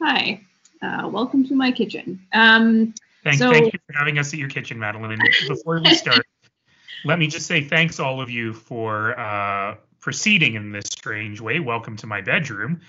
Hi, welcome to my kitchen. Thank you for having us at your kitchen, Madeline. And before we start, let me just say thanks all of you for proceeding in this strange way. Welcome to my bedroom.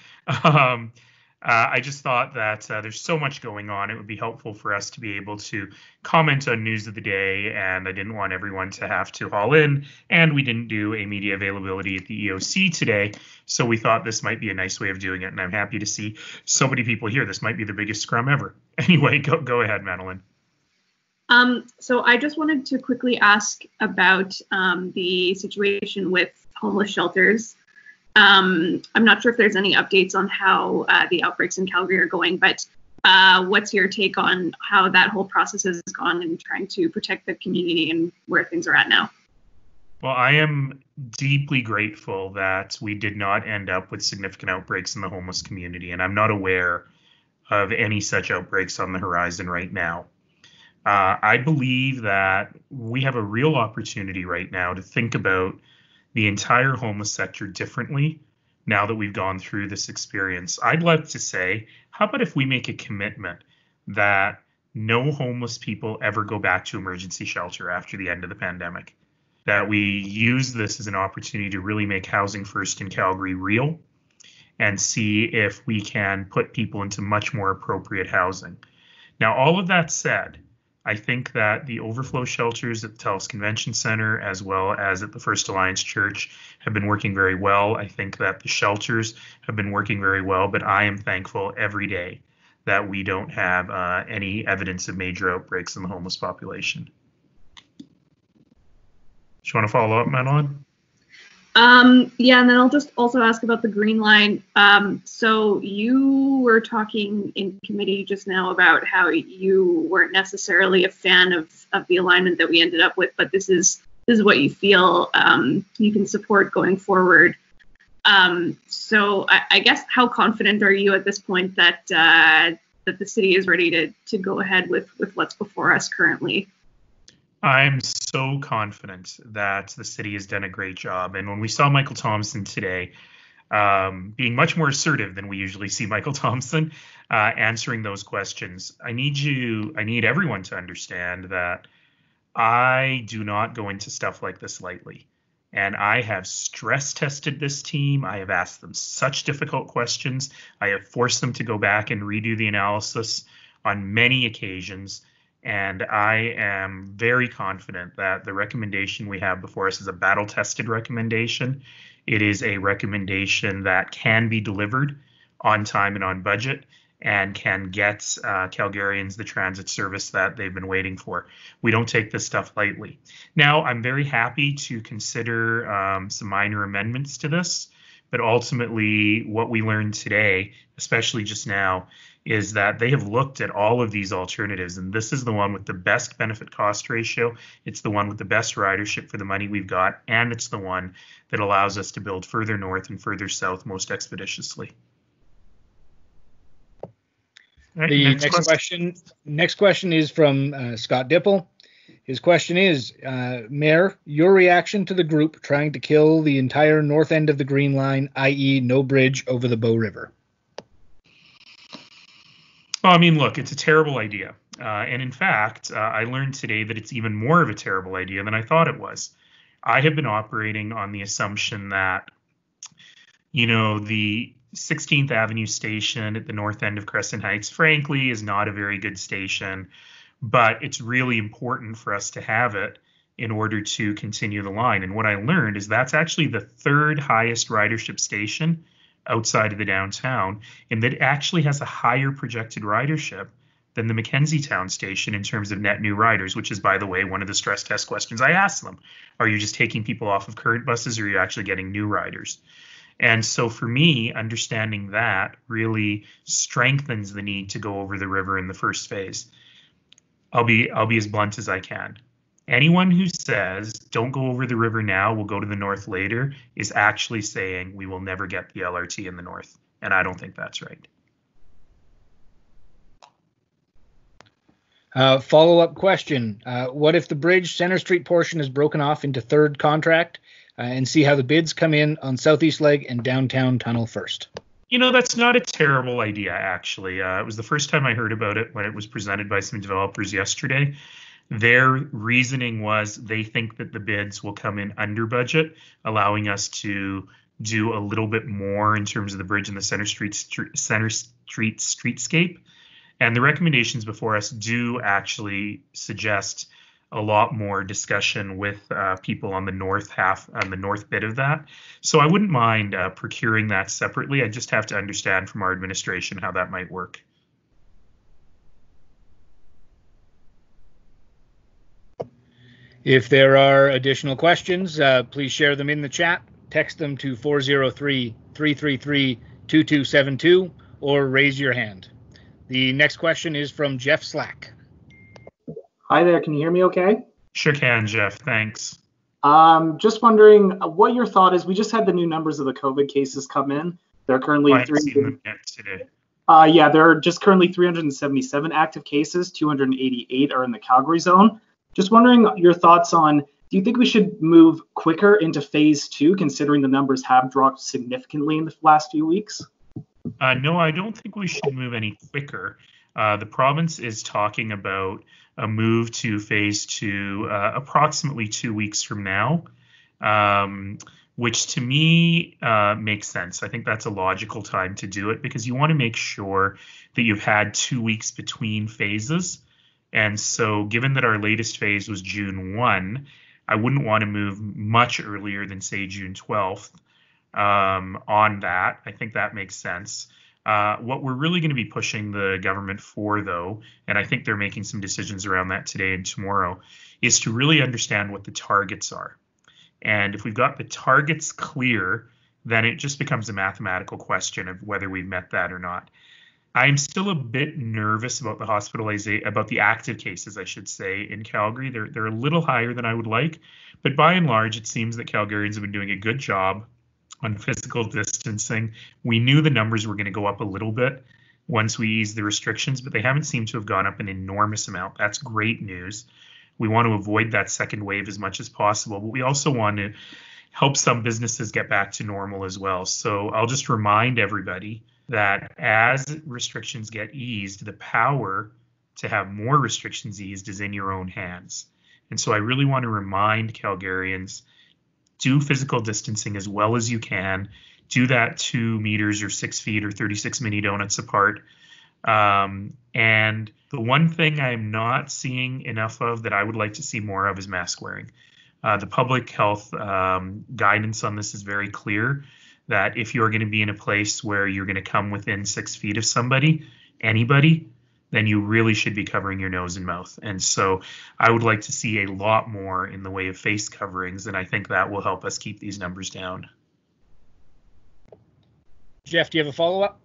I just thought that there's so much going on. It would be helpful for us to be able to comment on news of the day, and I didn't want everyone to have to haul in. And we didn't do a media availability at the EOC today, so we thought this might be a nice way of doing it. And I'm happy to see so many people here. This might be the biggest scrum ever. Anyway, go ahead, Madeline. So I just wanted to quickly ask about the situation with homeless shelters. I'm not sure if there's any updates on how the outbreaks in Calgary are going, but what's your take on how that whole process has gone in trying to protect the community and where things are at now? Well, I am deeply grateful that we did not end up with significant outbreaks in the homeless community, and I'm not aware of any such outbreaks on the horizon right now. I believe that we have a real opportunity right now to think about the entire homeless sector differently now that we've gone through this experience. I'd like to say, how about if we make a commitment that no homeless people ever go back to emergency shelter after the end of the pandemic? That we use this as an opportunity to really make Housing First in Calgary real and see if we can put people into much more appropriate housing. Now, all of that said, I think that the overflow shelters at the TELUS Convention Center, as well as at the First Alliance Church, have been working very well. I think that the shelters have been working very well, but I am thankful every day that we don't have any evidence of major outbreaks in the homeless population. Do you want to follow up, Madeline? Yeah, and then I'll just also ask about the Green Line. So you were talking in committee just now about how you weren't necessarily a fan of the alignment that we ended up with, but this is what you feel you can support going forward. So I guess how confident are you at this point that the city is ready to go ahead with what's before us currently? I'm so confident that the city has done a great job. And when we saw Michael Thompson today, being much more assertive than we usually see Michael Thompson, answering those questions, I need everyone to understand that I do not go into stuff like this lightly. And I have stress tested this team. I have asked them such difficult questions. I have forced them to go back and redo the analysis on many occasions. And I am very confident that the recommendation we have before us is a battle-tested recommendation. It is a recommendation that can be delivered on time and on budget and can get Calgarians the transit service that they've been waiting for. We don't take this stuff lightly. Now, I'm very happy to consider some minor amendments to this, but ultimately what we learned today, especially just now, is that they have looked at all of these alternatives, and this is the one with the best benefit cost ratio. It's the one with the best ridership for the money we've got, and it's the one that allows us to build further north and further south most expeditiously. Right, the next question is from Scott Dipple. His question is, Mayor, your reaction to the group trying to kill the entire north end of the Green Line, i.e. no bridge over the Bow River. Well, I mean, look, it's a terrible idea. And in fact, I learned today that it's even more of a terrible idea than I thought it was. I have been operating on the assumption that, the 16th Avenue station at the north end of Crescent Heights, frankly, is not a very good station, but it's really important for us to have it in order to continue the line. And what I learned is that's actually the third highest ridership station outside of the downtown, and that actually has a higher projected ridership than the Mackenzie Town station in terms of net new riders, which is, by the way, one of the stress test questions I asked them. Are you just taking people off of current buses, or are you actually getting new riders? And so for me, understanding that really strengthens the need to go over the river in the first phase. I'll be as blunt as I can. Anyone who says don't go over the river now, we'll go to the north later, is actually saying we will never get the LRT in the north. And I don't think that's right. Follow-up question. What if the bridge Center Street portion is broken off into third contract and see how the bids come in on Southeast Leg and Downtown Tunnel first? That's not a terrible idea, actually. It was the first time I heard about it when it was presented by some developers yesterday. Their reasoning was they think that the bids will come in under budget, allowing us to do a little bit more in terms of the bridge and the Center Street streetscape. And the recommendations before us do actually suggest a lot more discussion with people on the north bit of that. So I wouldn't mind procuring that separately. I just have to understand from our administration how that might work. If there are additional questions, please share them in the chat. Text them to 403-333-2272 or raise your hand. The next question is from Jeff Slack. Hi there, can you hear me okay? Sure can, Jeff, thanks. Just wondering what your thought is. We just had the new numbers of the COVID cases come in. They're currently today. Yeah, there are just currently 377 active cases, 288 are in the Calgary zone. Just wondering your thoughts on, do you think we should move quicker into phase 2, considering the numbers have dropped significantly in the last few weeks? No, I don't think we should move any quicker. The province is talking about a move to phase 2 approximately 2 weeks from now, which to me makes sense. I think that's a logical time to do it because you want to make sure that you've had 2 weeks between phases. And so given that our latest phase was June 1, I wouldn't want to move much earlier than, say, June 12th on that. I think that makes sense. What we're really going to be pushing the government for, though, and I think they're making some decisions around that today and tomorrow, is to really understand what the targets are. And if we've got the targets clear, then it just becomes a mathematical question of whether we've met that or not. I'm still a bit nervous about about the active cases, I should say, in Calgary. They're a little higher than I would like, but by and large, it seems that Calgarians have been doing a good job on physical distancing. We knew the numbers were going to go up a little bit once we eased the restrictions, but they haven't seemed to have gone up an enormous amount. That's great news. We want to avoid that second wave as much as possible, but we also want to help some businesses get back to normal as well. So I'll just remind everybody that as restrictions get eased, the power to have more restrictions eased is in your own hands. And so I really want to remind Calgarians, do physical distancing as well as you can. Do that 2 meters or 6 feet or 36 mini donuts apart. And the one thing I'm not seeing enough of that I would like to see more of is mask wearing. The public health guidance on this is very clear, that if you're going to be in a place where you're going to come within 6 feet of anybody, then you really should be covering your nose and mouth. And so I would like to see a lot more in the way of face coverings, and I think that will help us keep these numbers down. Jeff, do you have a follow-up?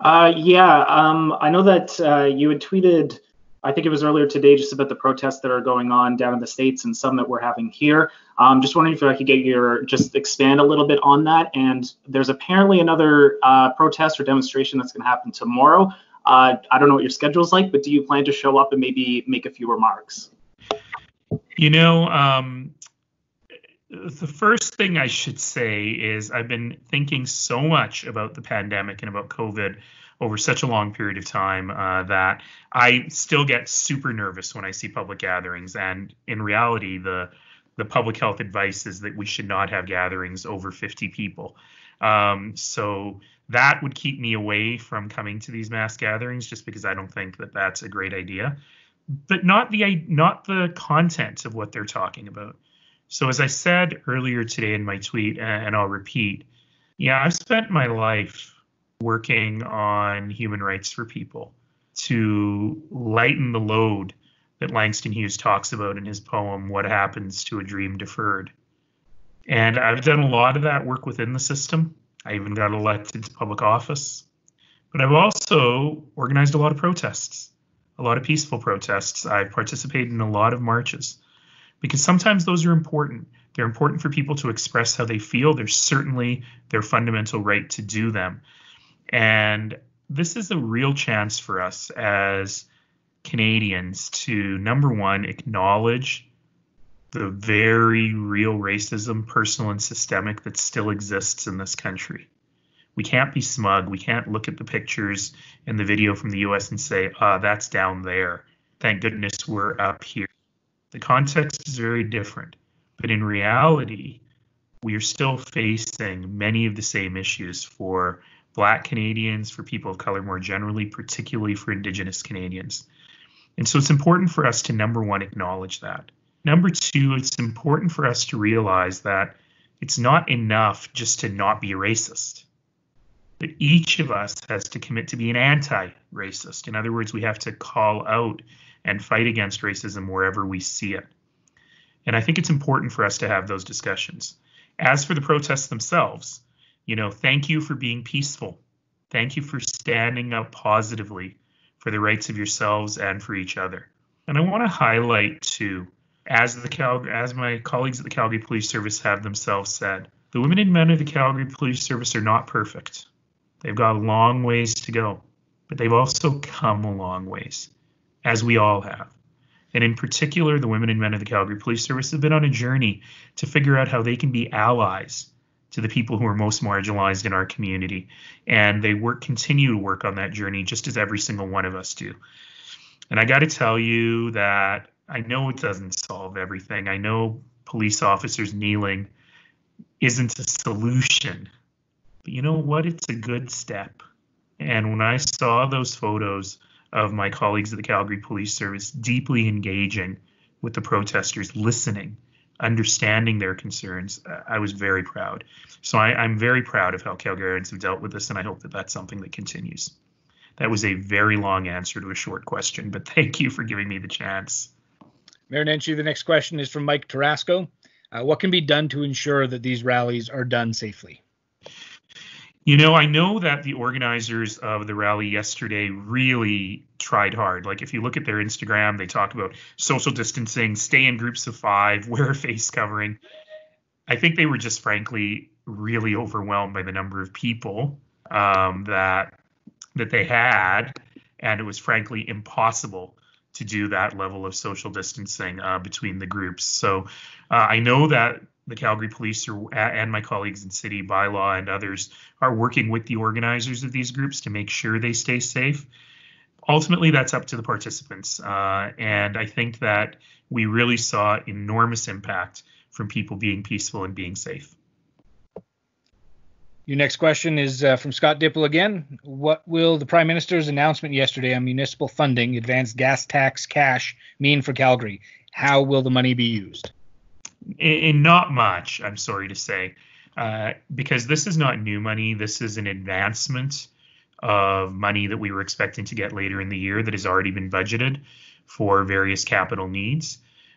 Yeah, I know that you had tweeted, I think it was earlier today, just about the protests that are going on down in the States and some that we're having here. Just wondering if I could get just expand a little bit on that. And there's apparently another protest or demonstration that's going to happen tomorrow. I don't know what your schedule's like, but do you plan to show up and maybe make a few remarks? The first thing I should say is I've been thinking so much about the pandemic and about COVID over such a long period of time that I still get super nervous when I see public gatherings. And in reality, the public health advice is that we should not have gatherings over 50 people. So that would keep me away from coming to these mass gatherings, just because I don't think that that's a great idea, but not the content of what they're talking about. So as I said earlier today in my tweet, and I'll repeat, I've spent my life working on human rights for people to lighten the load that Langston Hughes talks about in his poem, What Happens to a Dream Deferred. And I've done a lot of that work within the system. I even got elected to public office. But I've also organized a lot of protests, a lot of peaceful protests. I've participated in a lot of marches, because sometimes those are important. They're important for people to express how they feel. There's certainly their fundamental right to do them. And this is a real chance for us as Canadians to, number one, acknowledge the very real racism, personal and systemic, that still exists in this country. We can't be smug. We can't look at the pictures and the video from the US and say, that's down there. Thank goodness we're up here. The context is very different. But in reality, we are still facing many of the same issues for Black Canadians, for people of color more generally, particularly for Indigenous Canadians. And so it's important for us to, number one, acknowledge that. Number two, it's important for us to realize that it's not enough just to not be racist. But each of us has to commit to being anti-racist. In other words, we have to call out and fight against racism wherever we see it. And I think it's important for us to have those discussions. As for the protests themselves, thank you for being peaceful. Thank you for standing up positively for the rights of yourselves and for each other. And I want to highlight too, as my colleagues at the Calgary Police Service have themselves said, the women and men of the Calgary Police Service are not perfect. They've got a long ways to go, but they've also come a long ways, as we all have. And in particular, the women and men of the Calgary Police Service have been on a journey to figure out how they can be allies to the people who are most marginalized in our community. And they continue to work on that journey just as every single one of us do. And I got to tell you that I know it doesn't solve everything. I know police officers kneeling isn't a solution. But you know what? It's a good step. And when I saw those photos of my colleagues at the Calgary Police Service deeply engaging with the protesters, listening, understanding their concerns, I was very proud. So I'm very proud of how Calgarians have dealt with this, and I hope that that's something that continues. That was a very long answer to a short question, but thank you for giving me the chance. Mayor Nenshi, the next question is from Mike Tarasco. What can be done to ensure that these rallies are done safely? I know that the organizers of the rally yesterday really tried hard. Like if you look at their Instagram, they talk about social distancing, stay in groups of 5, wear a face covering. I think they were just frankly really overwhelmed by the number of people that they had, and it was frankly impossible to do that level of social distancing between the groups. So I know that the Calgary Police and my colleagues in City, Bylaw, and others are working with the organizers of these groups to make sure they stay safe. Ultimately, that's up to the participants. And I think that we really saw enormous impact from people being peaceful and being safe. Your next question is from Scott Dipple again. What will the Prime Minister's announcement yesterday on municipal funding, advanced gas tax cash, mean for Calgary? How will the money be used? And not much, I'm sorry to say, because this is not new money. This is an advancement of money that we were expecting to get later in the year that has already been budgeted for various capital needs.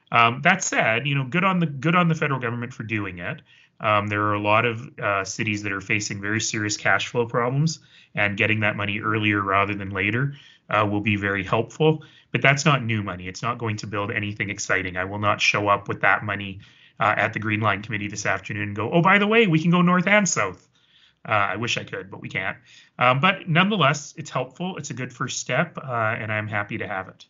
That said, good on the federal government for doing it. There are a lot of cities that are facing very serious cash flow problems, and getting that money earlier rather than later will be very helpful. But that's not new money. It's not going to build anything exciting. I will not show up with that money at the Green Line Committee this afternoon and go, oh, by the way, we can go north and south. I wish I could, but we can't. But nonetheless, it's helpful. It's a good first step, and I'm happy to have it.